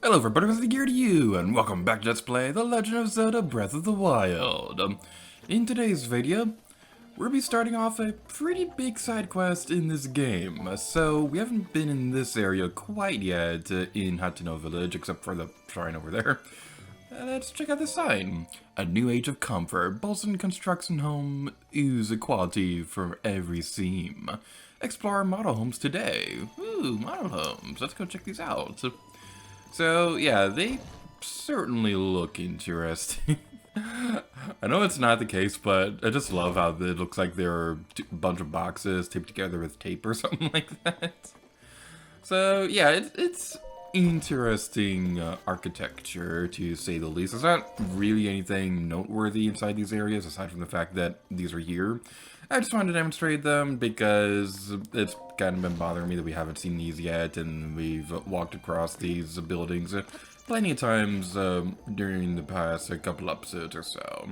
Hello everybody, what's the gear to you, and welcome back to Let's Play The Legend of Zelda Breath of the Wild. In today's video, we'll be starting off a pretty big side quest in this game. So, we haven't been in this area quite yet in Hateno Village, except for the shrine over there. Let's check out the sign. A new age of comfort. Bolson Construction Home is equality for every seam. Explore model homes today. Ooh, model homes. Let's go check these out. So, yeah, they certainly look interesting. I know it's not the case, but I just love how it looks like there are a bunch of boxes taped together with tape or something like that. So, yeah, it's interesting architecture, to say the least. There's not really anything noteworthy inside these areas, aside from the fact that these are here. I just wanted to demonstrate them because it's kind of been bothering me that we haven't seen these yet, and we've walked across these buildings plenty of times during the past couple episodes or so.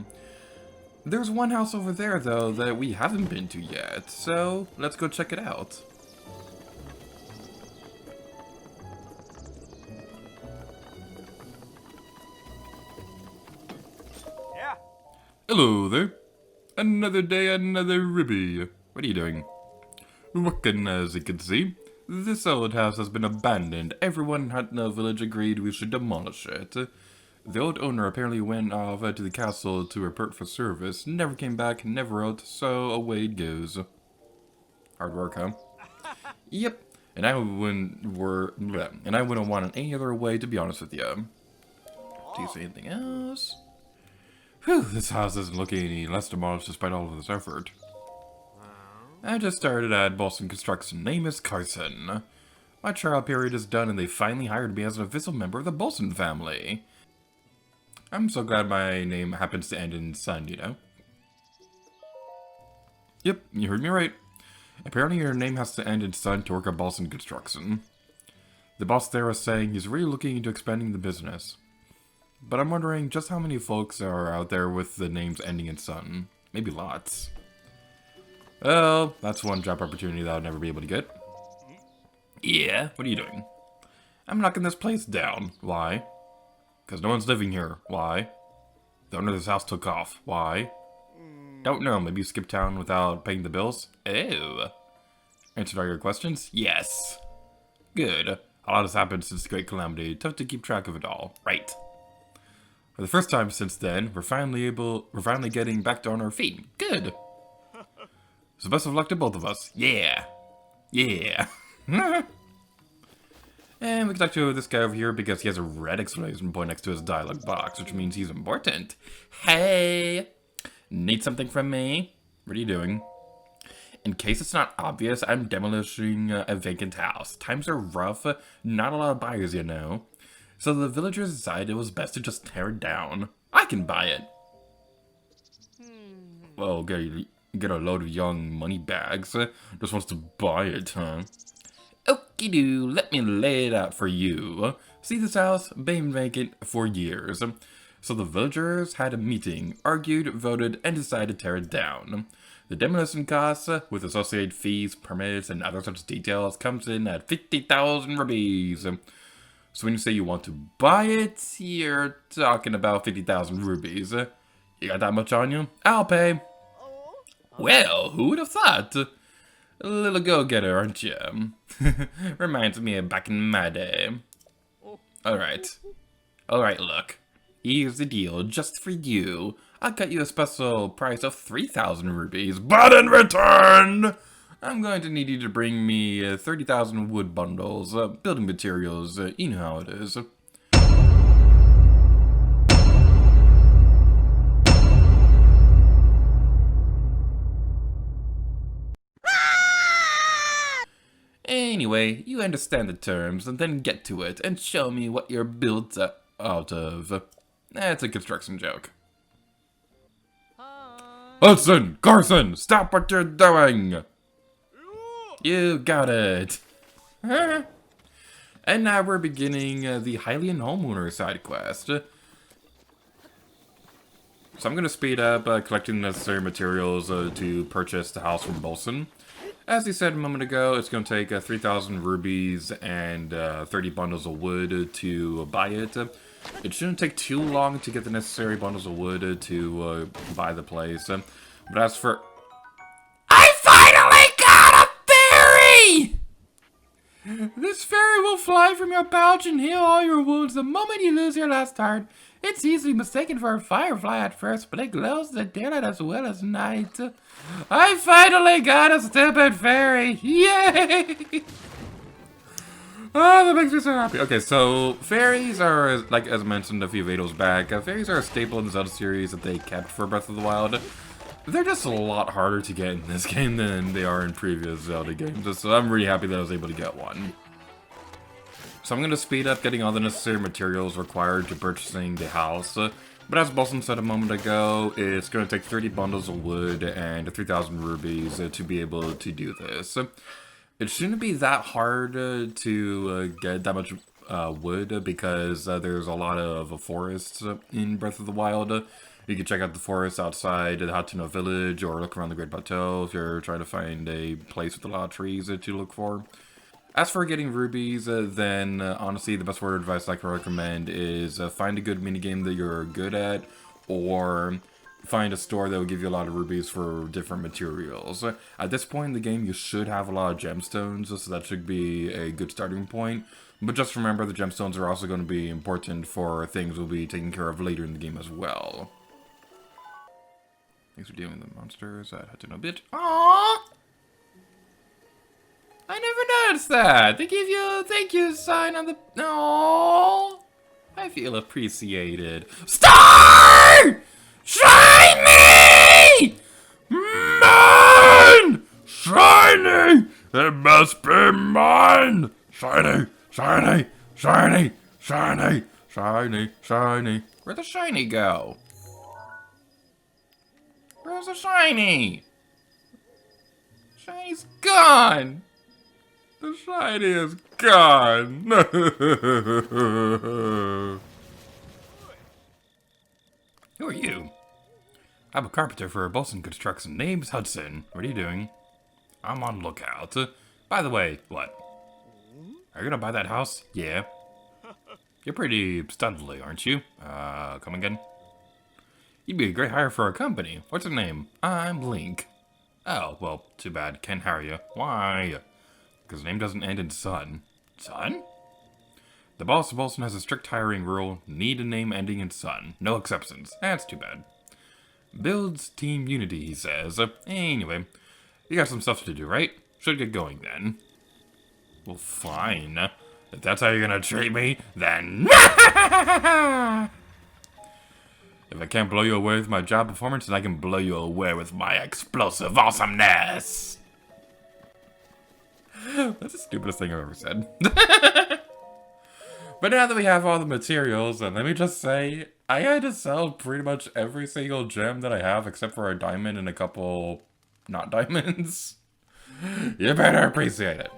There's one house over there, though, that we haven't been to yet, so let's go check it out. Yeah. Hello there. Another day, another ribby. What are you doing? Looking, as you can see, this old house has been abandoned. Everyone in Hateno Village agreed we should demolish it. The old owner apparently went off to the castle to report for service, never came back, never wrote, so away it goes. Hard work, huh? Yep. And I wouldn't want it any other way, to be honest with you. Do you see anything else? Whew, this house isn't looking any less demolished despite all of this effort. I just started at Bolson Construction. Name is Carson. My trial period is done and they finally hired me as an official member of the Bolson family. I'm so glad my name happens to end in son, you know? Yep, you heard me right. Apparently your name has to end in son to work at Bolson Construction. The boss there was saying he's really looking into expanding the business. But I'm wondering just how many folks are out there with the names ending in son. Maybe lots. Well, that's one job opportunity that I'll never be able to get. Yeah, what are you doing? I'm knocking this place down. Why? Because no one's living here. Why? The owner of this house took off. Why? Don't know, maybe you skipped town without paying the bills? Ew. Answered all your questions? Yes. Good. A lot has happened since the Great Calamity. Tough to keep track of it all. Right. For the first time since then, we're finally getting back on our feet. Good. So best of luck to both of us. Yeah. Yeah. And we can talk to this guy over here because he has a red exclamation point next to his dialogue box, which means he's important. Hey! Need something from me? What are you doing? In case it's not obvious, I'm demolishing a vacant house. Times are rough, not a lot of buyers, you know. So the villagers decided it was best to just tear it down. I can buy it. Well, get a load of young money bags. Just wants to buy it, huh? Okie doo, let me lay it out for you. See this house? Been vacant for years. So the villagers had a meeting, argued, voted, and decided to tear it down. The demolition costs, with associated fees, permits, and other such details, comes in at 50,000 rupees. So when you say you want to buy it, you're talking about 50,000 rupees. You got that much on you? I'll pay. Well, who would have thought? A little go-getter, aren't you? Reminds me of back in my day. Alright, look. Here's the deal, just for you. I'll cut you a special price of 3,000 rupees, but in return, I'm going to need you to bring me 30,000 wood bundles, building materials, you know how it is. Anyway, you understand the terms, and then get to it, and show me what you're built out of. That's a construction joke. Listen, Carson, stop what you're doing! You got it. And now we're beginning the Hylian Homeowner side quest. So I'm going to speed up collecting the necessary materials to purchase the house from Bolson. As he said a moment ago, it's going to take 3,000 rubies and 30 bundles of wood to buy it. It shouldn't take too long to get the necessary bundles of wood to buy the place. But as for... I finally got a fairy! This fairy will fly from your pouch and heal all your wounds the moment you lose your last heart. It's easily mistaken for a firefly at first, but it glows in the daylight as well as night. I finally got a stupid fairy! Yay! Oh, that makes me so happy. Okay, so fairies are, like as mentioned a few videos back, fairies are a staple in the Zelda series that they kept for Breath of the Wild. They're just a lot harder to get in this game than they are in previous Zelda games, so I'm really happy that I was able to get one. So I'm going to speed up getting all the necessary materials required to purchasing the house. But as Bolson said a moment ago, it's going to take 30 bundles of wood and 3,000 rubies to be able to do this. It shouldn't be that hard to get that much wood because there's a lot of forests in Breath of the Wild. You can check out the forest outside the Hateno village or look around the Great Plateau if you're trying to find a place with a lot of trees to look for. As for getting rubies, then honestly the best word of advice I can recommend is find a good minigame that you're good at, or find a store that will give you a lot of rubies for different materials. At this point in the game you should have a lot of gemstones, so that should be a good starting point. But just remember the gemstones are also going to be important for things we'll be taking care of later in the game as well. Thanks for dealing with the monsters. I had to know a bit. Aww! I never noticed that. They give you a thank you sign on the... Oh, I feel appreciated. Star! Shiny! Mine! Shiny! It must be mine! Shiny! Shiny! Shiny! Shiny! Shiny! Shiny! Where'd the shiny go? Where's the shiny? Shiny's gone! The shiny is gone! Who are you? I'm a carpenter for Bolson Construction. Name's Hudson. What are you doing? I'm on lookout. By the way, what? Are you gonna buy that house? Yeah. You're pretty studly, aren't you? Come again? You'd be a great hire for our company. What's your name? I'm Link. Oh, well, too bad. Can't hire you. Why? Because the name doesn't end in son. Son? The boss of Bolson has a strict hiring rule. Need a name ending in son. No exceptions. That's too bad. Builds team unity, he says. Anyway, you got some stuff to do, right? Should get going then. Well, fine. If that's how you're gonna treat me, then... If I can't blow you away with my job performance, then I can blow you away with my explosive awesomeness! That's the stupidest thing I've ever said. But now that we have all the materials, and let me just say, I had to sell pretty much every single gem that I have except for a diamond and a couple not diamonds. You better appreciate it.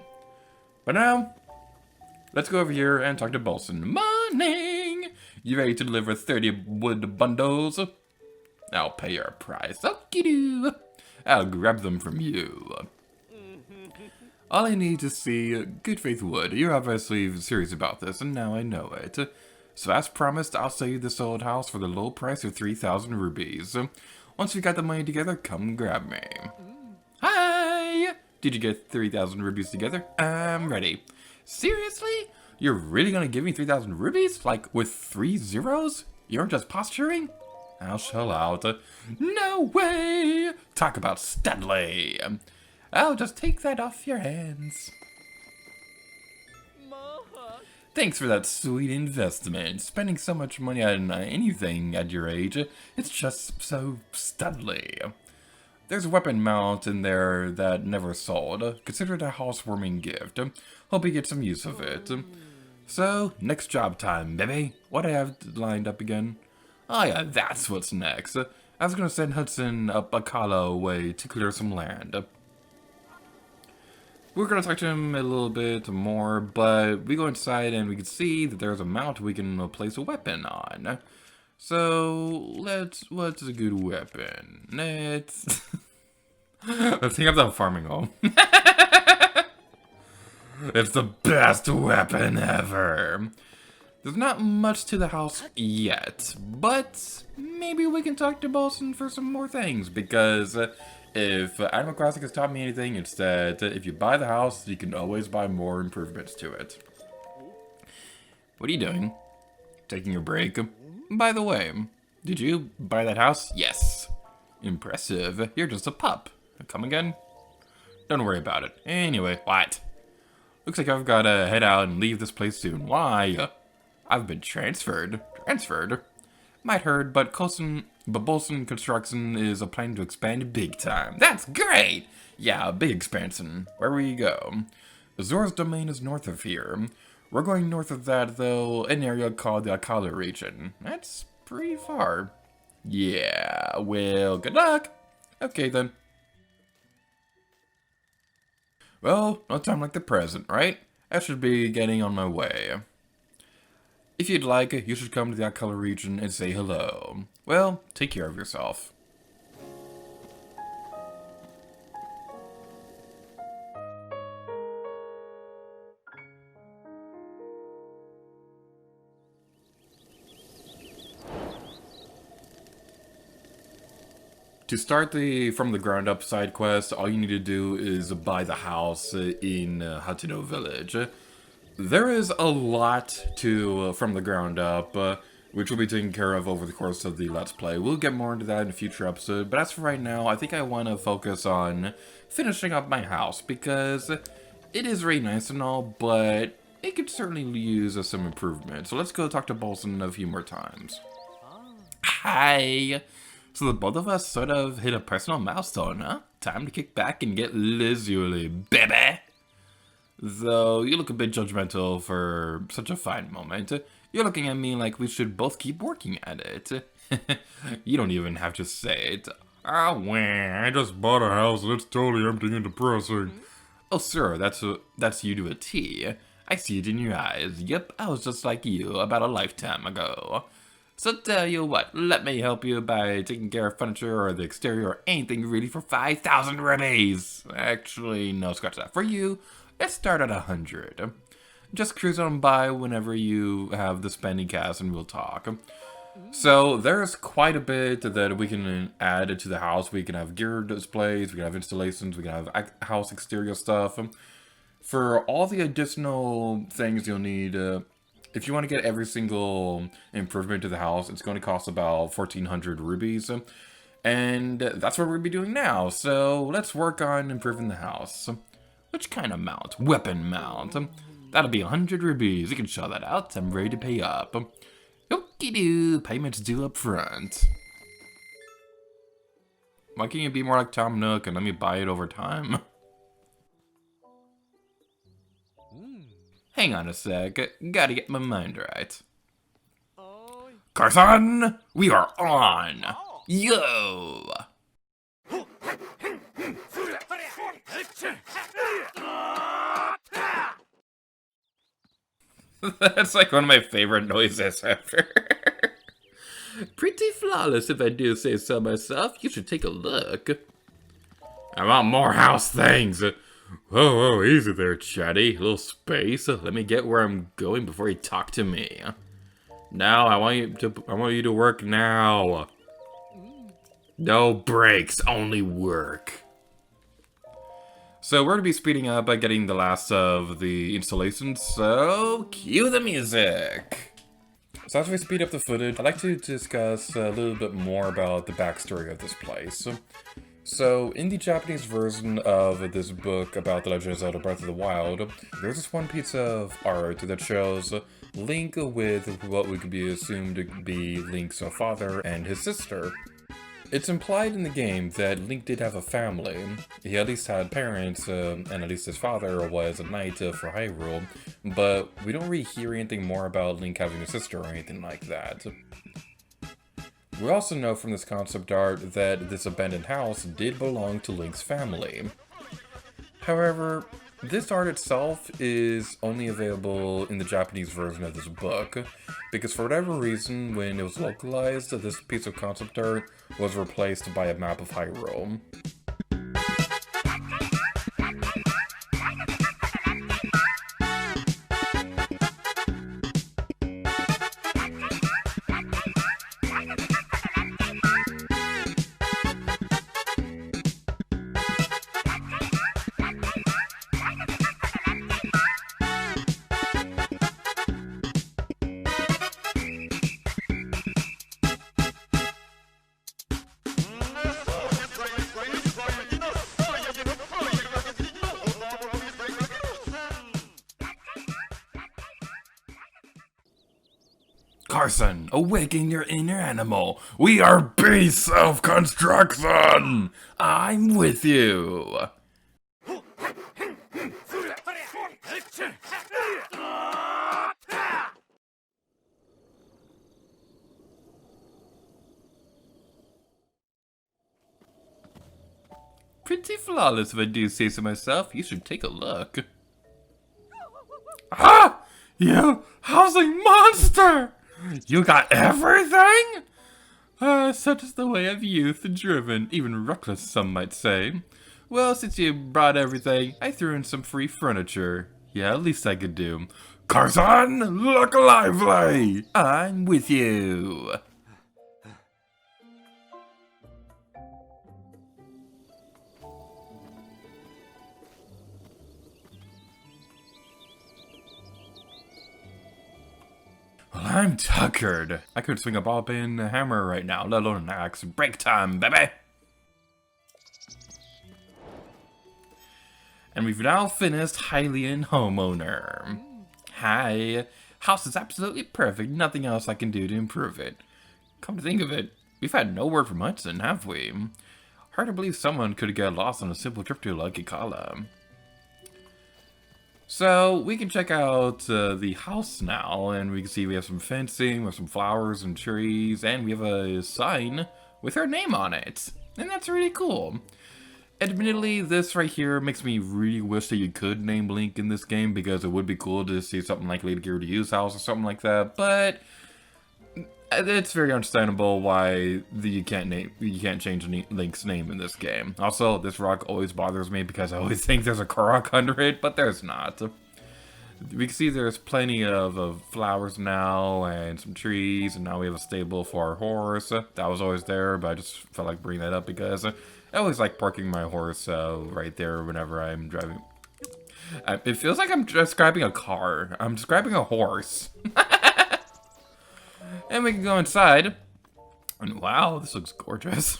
But now, let's go over here and talk to Bolson. Morning! You ready to deliver 30 wood bundles? I'll pay your price. Okie-doo. I'll grab them from you. All I need to see, good faith wood. You're obviously serious about this, and now I know it. So as promised, I'll sell you this old house for the low price of 3,000 rubies. Once we got the money together, come grab me. Hi! Did you get 3,000 rubies together? I'm ready. Seriously? You're really gonna give me 3,000 rubies? Like, with 3 zeros? You aren't just posturing? I'll shell out. No way! Talk about studly! I'll just take that off your hands. Thanks for that sweet investment. Spending so much money on anything at your age, it's just so studly. There's a weapon mount in there that never sold. Consider it a housewarming gift. Hope you get some use of it. So, next job time, baby. What do I have lined up again? Oh yeah, that's what's next. I was gonna send Hudson up Akala way to clear some land. We're gonna talk to him a little bit more, but we go inside and we can see that there's a mount we can place a weapon on. So, what's a good weapon? Let's... Let's think of the farming home. It's the best weapon ever. There's not much to the house yet, but maybe we can talk to Bolson for some more things, because if Animal Crossing has taught me anything, it's that if you buy the house, you can always buy more improvements to it. What are you doing? Taking your break? By the way, did you buy that house? Yes. Impressive. You're just a pup. Come again? Don't worry about it. Anyway, what? Looks like I've gotta head out and leave this place soon. Why? I've been transferred. Transferred? Might heard, but Bolson Construction is planning to expand big time. That's great! Yeah, big expansion. Where will you go? Zora's domain is north of here. We're going north of that, though, an area called the Akala region. That's pretty far. Yeah, well, good luck! Okay, then. Well, no time like the present, right? I should be getting on my way. If you'd like, you should come to the Akala region and say hello. Well, take care of yourself. To start the from the ground up side quest, all you need to do is buy the house in Hateno Village. There is a lot to from the ground up, which will be taken care of over the course of the Let's Play. We'll get more into that in a future episode, but as for right now, I think I want to focus on finishing up my house, because it is really nice and all, but it could certainly use some improvement. So let's go talk to Bolson a few more times. Hi! So the both of us sort of hit a personal milestone, huh? Time to kick back and get leisurely, baby! Though you look a bit judgmental for such a fine moment. You're looking at me like we should both keep working at it. You don't even have to say it. Ah, wah, I just bought a house and it's totally empty and depressing. Oh, sir, that's you to a T. I see it in your eyes. Yep, I was just like you about a lifetime ago. So tell you what, let me help you by taking care of furniture or the exterior or anything really for 5,000 rupees. Actually, no, scratch that. For you, let's start at 100. Just cruise on by whenever you have the spending cash and we'll talk. So there's quite a bit that we can add to the house. We can have gear displays, we can have installations, we can have house exterior stuff. For all the additional things you'll need, if you want to get every single improvement to the house, it's going to cost about 1,400 rupees. And that's what we'll be doing now. So let's work on improving the house. Which kind of mount? Weapon mount. That'll be 100 rupees. You can show that out. I'm ready to pay up. Okie-doo. Payments due up front. Why can't you be more like Tom Nook and let me buy it over time? Hang on a sec, gotta get my mind right. Carson, we are on! Yo! That's like one of my favorite noises ever. Pretty flawless if I do say so myself. You should take a look. I want more house things. Whoa, easy there, chatty. A little space. Let me get where I'm going before you talk to me. Now, I want you to work now. No breaks, only work. So we're gonna be speeding up by getting the last of the installations. So cue the music. So as we speed up the footage, I'd like to discuss a little bit more about the backstory of this place. So, in the Japanese version of this book about The Legend of Zelda Breath of the Wild, there's this one piece of art that shows Link with what would be assumed to be Link's father and his sister. It's implied in the game that Link did have a family. He at least had parents, and at least his father was a knight for Hyrule, but we don't really hear anything more about Link having a sister or anything like that. We also know from this concept art that this abandoned house did belong to Link's family. However, this art itself is only available in the Japanese version of this book, because for whatever reason, when it was localized, this piece of concept art was replaced by a map of Hyrule. Carson, awaken your inner animal. We are beast self-construction. I'm with you. Pretty flawless if I do say so myself. You should take a look. Ah! You housing monster! You got everything? Such is the way of youth, driven, even reckless some might say. Well, since you brought everything, I threw in some free furniture. Yeah, at least I could do. Carson, look lively! I'm with you. Well, I'm tuckered. I could swing a ball pin hammer right now, let alone an axe. Break time, baby! And we've now finished Hylian Homeowner. Hi. House is absolutely perfect. Nothing else I can do to improve it. Come to think of it, we've had no word from Hudson, have we? Hard to believe someone could get lost on a simple trip to La Kikala. So, we can check out the house now, and we can see we have some fencing, we have some flowers and trees, and we have a sign with her name on it. And that's really cool. Admittedly, this right here makes me really wish that you could name Link in this game, because it would be cool to see something like Lady Gear to Use House or something like that, but it's very understandable why you can't change Link's name in this game. Also, this rock always bothers me because I always think there's a Korok under it, but there's not. We can see there's plenty of flowers now and some trees, and now we have a stable for our horse. That was always there, but I just felt like bringing that up because I always like parking my horse right there whenever I'm driving. It feels like I'm describing a car. I'm describing a horse. And we can go inside. And wow, this looks gorgeous.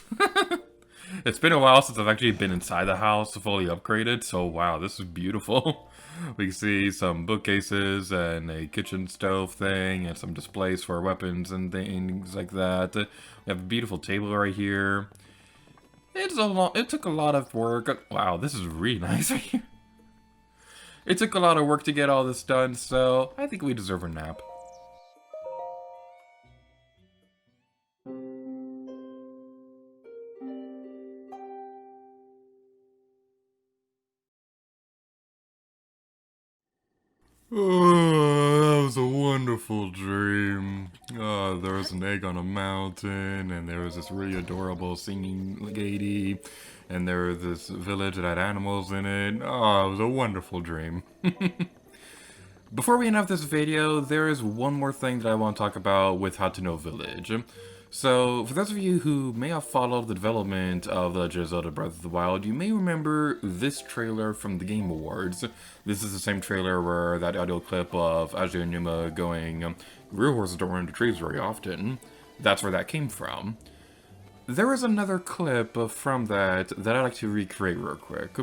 It's been a while since I've actually been inside the house fully upgraded, so wow, this is beautiful. We can see some bookcases and a kitchen stove thing and some displays for weapons and things like that. We have a beautiful table right here. It took a lot of work. Wow, this is really nice right here. It took a lot of work to get all this done, so I think we deserve a nap. Oh, that was a wonderful dream. Oh, there was an egg on a mountain, and there was this really adorable singing lady, and there was this village that had animals in it. Oh, it was a wonderful dream. Before we end off this video, there is one more thing that I want to talk about with How to Know Village. So, for those of you who may have followed the development of The Legend of Zelda Breath of the Wild, you may remember this trailer from the Game Awards. This is the same trailer where that audio clip of Aonuma going, "Real horses don't run into trees very often." That's where that came from. There is another clip from that I'd like to recreate real quick.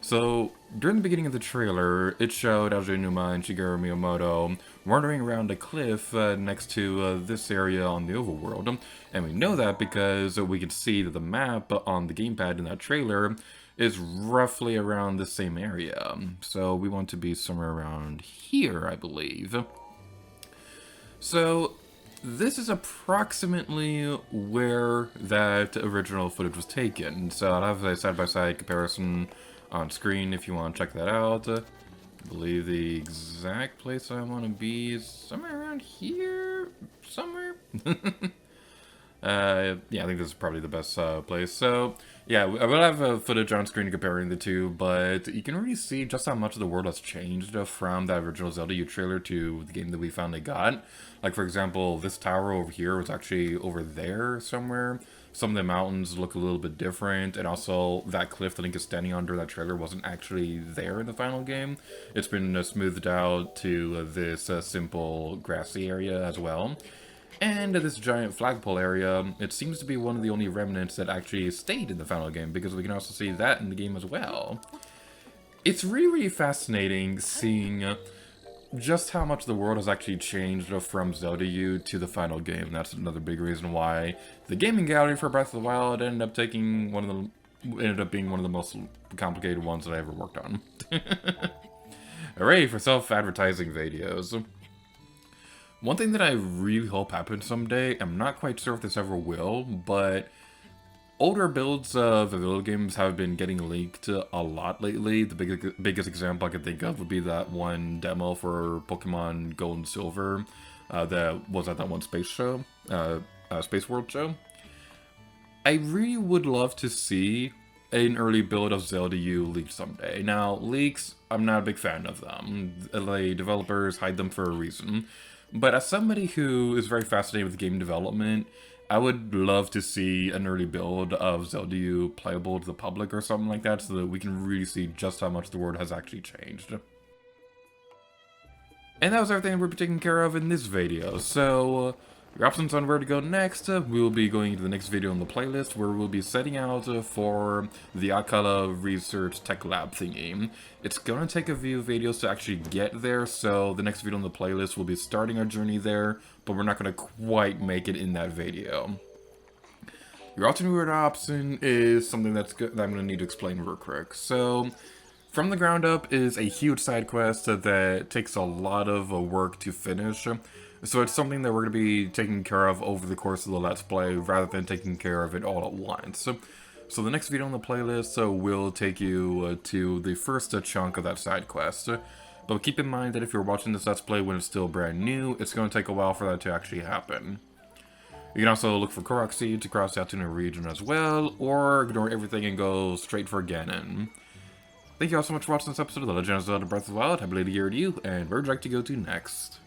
So, during the beginning of the trailer, it showed Aonuma and Shigeru Miyamoto wandering around a cliff next to this area on the overworld. And we know that because we can see that the map on the gamepad in that trailer is roughly around the same area. So we want to be somewhere around here, I believe. So, this is approximately where that original footage was taken. So I'll have a side-by-side comparison on screen if you want to check that out. I believe the exact place I want to be is somewhere around here, somewhere. Yeah, I think this is probably the best place. So, yeah, I will have footage on screen comparing the two, but you can really see just how much of the world has changed from that original Zelda U trailer to the game that we finally got. Like, for example, this tower over here was actually over there somewhere. Some of the mountains look a little bit different, and also that cliff that Link is standing under that trailer wasn't actually there in the final game. It's been smoothed out to this simple grassy area as well. And this giant flagpole area, it seems to be one of the only remnants that actually stayed in the final game, because we can also see that in the game as well. It's really, really fascinating seeing just how much the world has actually changed from Zelda U to the final game. That's another big reason why the gaming gallery for Breath of the Wild ended up being one of the most complicated ones that I ever worked on. Hooray for self-advertising videos. One thing that I really hope happens someday, I'm not quite sure if this ever will, but older builds of video games have been getting leaked a lot lately. The biggest example I can think of would be that one demo for Pokemon Gold and Silver that was at that one space show, Space World show. I really would love to see an early build of Zelda U leaked someday. Now, leaks, I'm not a big fan of them. LA developers hide them for a reason. But as somebody who is very fascinated with game development, I would love to see an early build of Zelda U playable to the public or something like that, so that we can really see just how much the world has actually changed. And that was everything we'll be taking care of in this video, so your options on where to go next, we'll be going to the next video on the playlist, where we'll be setting out for the Akala Research Tech Lab thingy. It's gonna take a few videos to actually get there, so the next video on the playlist will be starting our journey there, but we're not gonna quite make it in that video. Your alternate option is something that I'm gonna need to explain real quick. So, From the Ground Up is a huge side quest that takes a lot of work to finish. So it's something that we're going to be taking care of over the course of the Let's Play, rather than taking care of it all at once. So the next video on the playlist will take you to the first chunk of that side quest. But keep in mind that if you're watching this Let's Play when it's still brand new, it's going to take a while for that to actually happen. You can also look for Korok Seeds across the Altoona region as well, or ignore everything and go straight for Ganon. Thank you all so much for watching this episode of The Legend of Zelda Breath of the Wild. I believe to hear you, and where would you like to go to next?